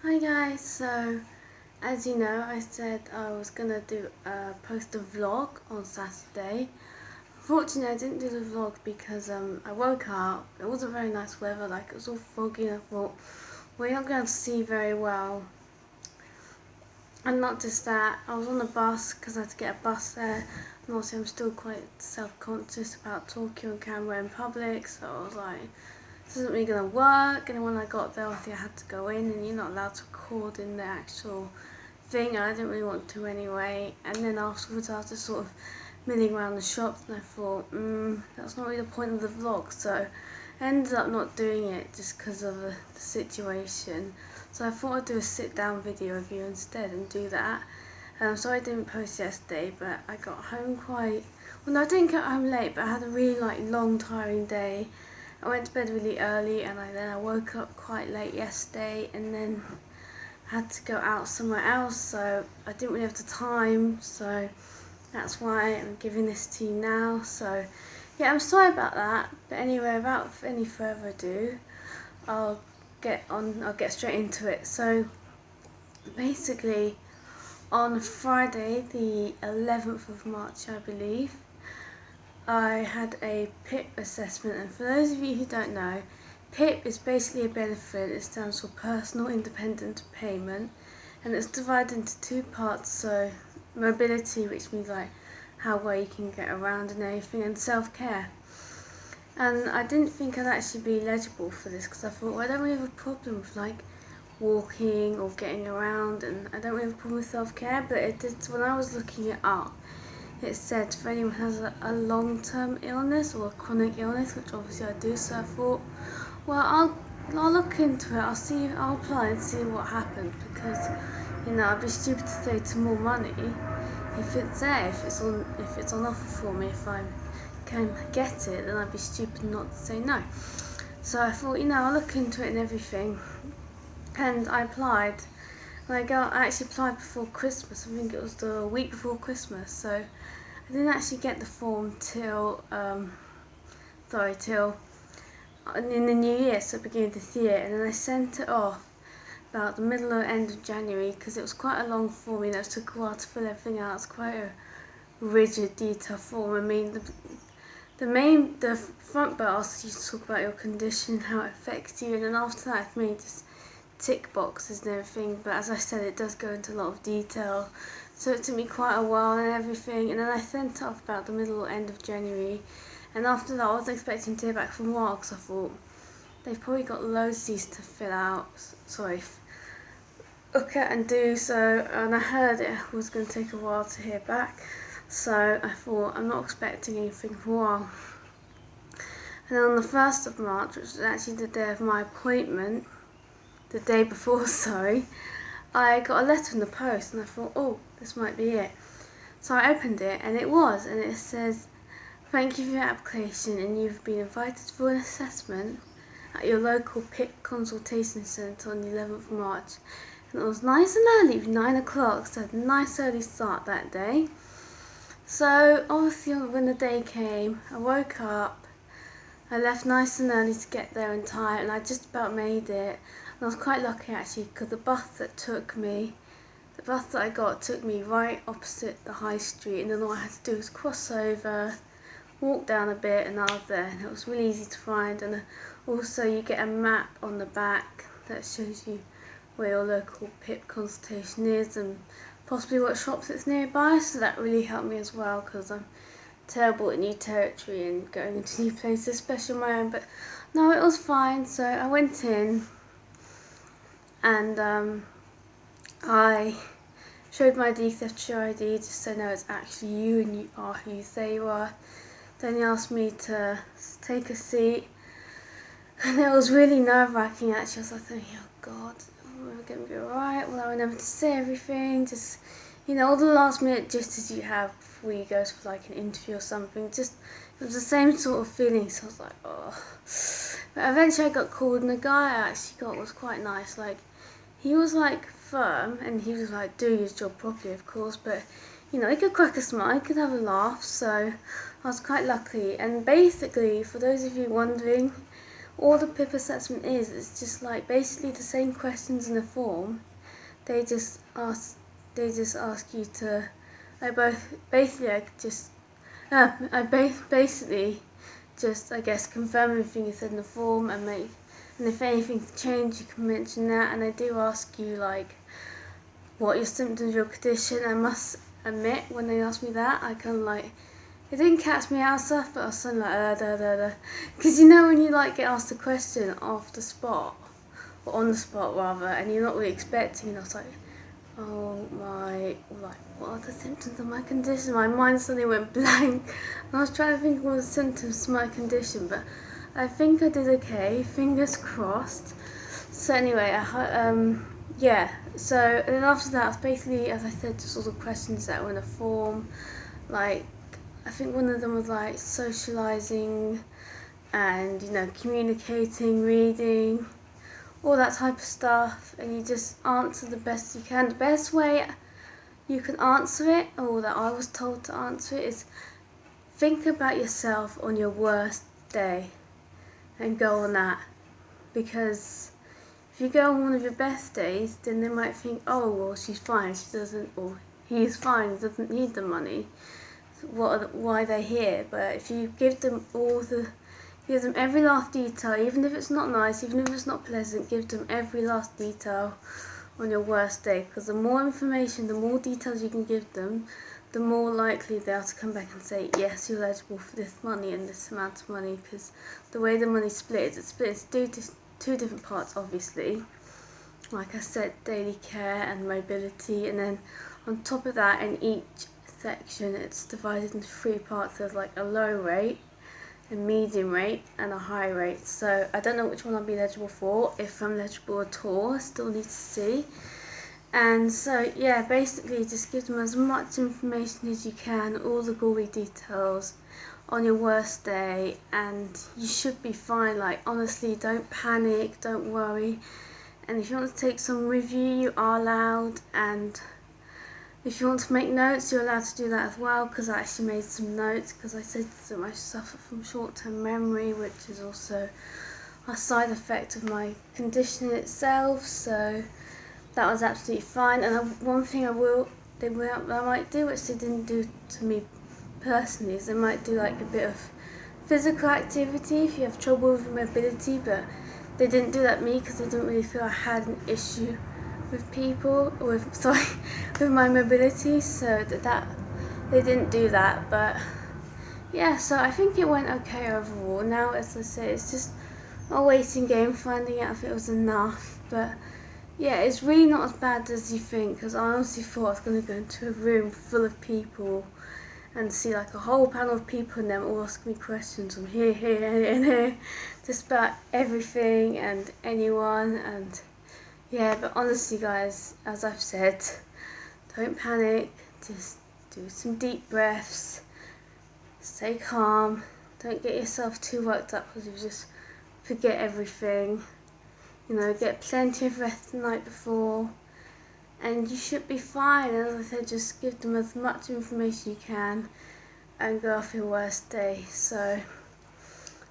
Hi guys, so as you know I said I was gonna post a vlog on Saturday. Unfortunately I didn't do the vlog because I woke up, it wasn't very nice weather, like it was all foggy, and I thought we're not going to see very well. And not just that, I was on the bus because I had to get a bus there, and also I'm still quite self-conscious about talking on camera in public, so I was like, this isn't really going to work. And then when I got there, obviously I had to go in, and you're not allowed to record in the actual thing, and I didn't really want to anyway. And then afterwards I was just sort of milling around the shops, and I thought, that's not really the point of the vlog, so I ended up not doing it just because of the situation. So I thought I'd do a sit down video of you instead and do that. So I didn't post yesterday, but I got home no, I didn't get home late, but I had a really long tiring day. I went to bed really early, and then I woke up quite late yesterday, and then I had to go out somewhere else, so I didn't really have the time, so that's why I'm giving this to you now. So yeah, I'm sorry about that, but anyway, without any further ado, I'll get straight into it. So basically, on Friday the 11th of March, I believe, I had a PIP assessment, and for those of you who don't know, PIP is basically a benefit. It stands for Personal Independent Payment, and it's divided into two parts. So mobility, which means like how well you can get around and everything, and self-care. And I didn't think I'd actually be eligible for this because I thought, well, I don't really have a problem with walking or getting around, and I don't really have a problem with self-care. But it did, when I was looking it up, it said for anyone who has a long-term illness or a chronic illness, which obviously I do, so I thought, well, I'll look into it, I'll apply and see what happens, because I'd be stupid to say to more money if it's there, if it's on offer for me, if I can get it, then I'd be stupid not to say no. So I thought, I'll look into it and everything, and I applied. And I actually applied before Christmas. I think it was the week before Christmas, so I didn't actually get the form till in the new year, so beginning of this year, and then I sent it off about the middle or end of January, because it was quite a long form. It took a while to fill everything out. It's quite a rigid, detailed form. I mean, the front bit asks you to talk about your condition, how it affects you, and then after that it's mainly just tick boxes and everything. But as I said, it does go into a lot of detail, so it took me quite a while and everything. And then I sent it off about the middle or end of January, and after that I wasn't expecting to hear back from work, because I thought they've probably got loads of these to fill out, look at and do. So, and I heard it was going to take a while to hear back, so I thought I'm not expecting anything for a while. And then on the 1st of March, which was actually the day of my appointment, the day before, I got a letter in the post, and I thought, oh, this might be it. So I opened it, and it was, and it says, thank you for your application, and you've been invited for an assessment at your local PIP consultation centre on the 11th of March. And it was nice and early, 9 o'clock, so I had a nice early start that day. So obviously when the day came, I woke up, I left nice and early to get there in time, and I just about made it. And I was quite lucky actually, because the bus that I got took me right opposite the high street, and then all I had to do was cross over, walk down a bit, and I was there, and it was really easy to find. And also you get a map on the back that shows you where your local PIP consultation is and possibly what shops it's nearby, so that really helped me as well, because I'm terrible at new territory and going into new places, especially on my own. But no, it was fine. So I went in, and I showed my ID, left to show ID, just so no, it's actually you and you are who you say you are. Then he asked me to take a seat, and it was really nerve-wracking actually. I was like thinking, oh God, am I going to be alright? Will I remember to say everything? Just, all the last minute gisters you have before you go to an interview or something. Just, it was the same sort of feeling, so I was like, oh. But eventually I got called, and the guy I actually got was quite nice. He was firm, and he was doing his job properly, of course, but he could crack a smile, he could have a laugh, so I was quite lucky. And basically, for those of you wondering all the PIP assessment is, it's just like basically the same questions in the form. They just ask you to, I basically just, I guess, confirm everything you said in the form and if anything's changed, you can mention that. And I do ask you like what your symptoms of your condition. I must admit, when they asked me that, I kind of like, it didn't catch me out stuff, but I was something like because you know when you like get asked a question off the spot, or on the spot rather, and you're not really expecting, and I was like, oh my, like, what are the symptoms of my condition? My mind suddenly went blank, and I was trying to think of all the symptoms of my condition, but I think I did okay, fingers crossed. So anyway, yeah, so and then after that, it was basically, as I said, just all the questions that were in the form, like, I think one of them was like socialising and, you know, communicating, reading, all that type of stuff, and you just answer the best you can. The best way you can answer it, or that I was told to answer it, is think about yourself on your worst day and go on that. Because if you go on one of your best days, then they might think, oh, well, she's fine, she doesn't, or he's fine, he doesn't need the money. Why they're here. But if you give them every last detail, even if it's not nice, even if it's not pleasant, give them every last detail on your worst day, because the more information, the more details you can give them, the more likely they are to come back and say, yes, you're eligible for this money and this amount of money, because the way the money's split, it's split into two different parts, obviously. Like I said, daily care and mobility, and then on top of that, in each section, it's divided into 3 parts. There's like a low rate, a medium rate, and a high rate. So I don't know which one I'll be eligible for, if I'm eligible at all. I still need to see. And so yeah, basically just give them as much information as you can, all the gory details on your worst day, and you should be fine. Like, honestly, don't panic, don't worry. And if you want to take some with you, you are allowed, and if you want to make notes, you're allowed to do that as well, because I actually made some notes, because I said that I suffer from short-term memory, which is also a side effect of my condition itself, so that was absolutely fine. And one thing I might do, which they didn't do to me personally, is they might do like a bit of physical activity if you have trouble with mobility, but they didn't do that to me because they didn't really feel I had an issue with my mobility, so that they didn't do that. But yeah, so I think it went okay overall. Now, as I say, it's just a waiting game, finding out if it was enough. But yeah, it's really not as bad as you think, because I honestly thought I was going to go into a room full of people and see like a whole panel of people and them all asking me questions from here, and here, just about everything and anyone. And yeah, but honestly guys, as I've said, don't panic, just do some deep breaths, stay calm, don't get yourself too worked up because you just forget everything. You know, get plenty of rest the night before, and you should be fine. As I said, just give them as much information you can and go off your worst day. So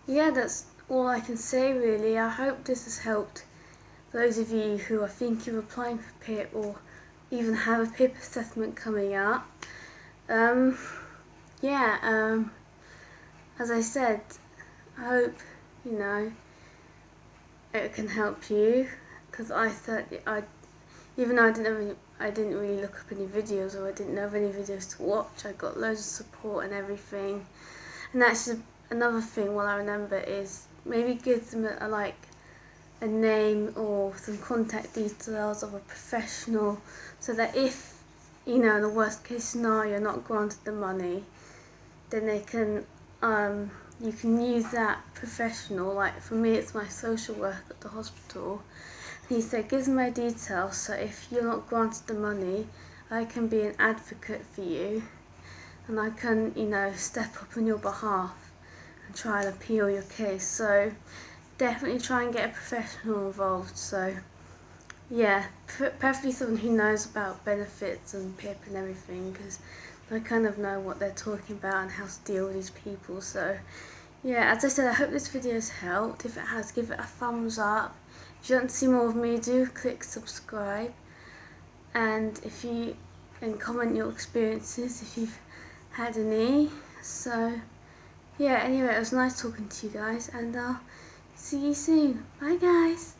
yeah, that's all I can say really. I hope this has helped those of you who are thinking of applying for PIP or even have a PIP assessment coming up. As I said, I hope, you know, it can help you, because even though I didn't really look up any videos, or I didn't know of any videos to watch, I got loads of support and everything. And that's another thing, what I remember, is maybe give them a name or some contact details of a professional, so that if, you know, in the worst case scenario, you're not granted the money, then they can, you can use that professional. Like for me, it's my social worker at the hospital. He said, give them my details, so if you're not granted the money, I can be an advocate for you, and I can, you know, step up on your behalf and try and appeal your case. So definitely try and get a professional involved. So yeah, preferably someone who knows about benefits and PIP and everything, because I kind of know what they're talking about and how to deal with these people. So yeah, as I said, I hope this video has helped. If it has, give it a thumbs up. If you want to see more of me, do click subscribe. And if you can comment your experiences if you've had any. So yeah, anyway, it was nice talking to you guys, and I'll see you soon. Bye guys.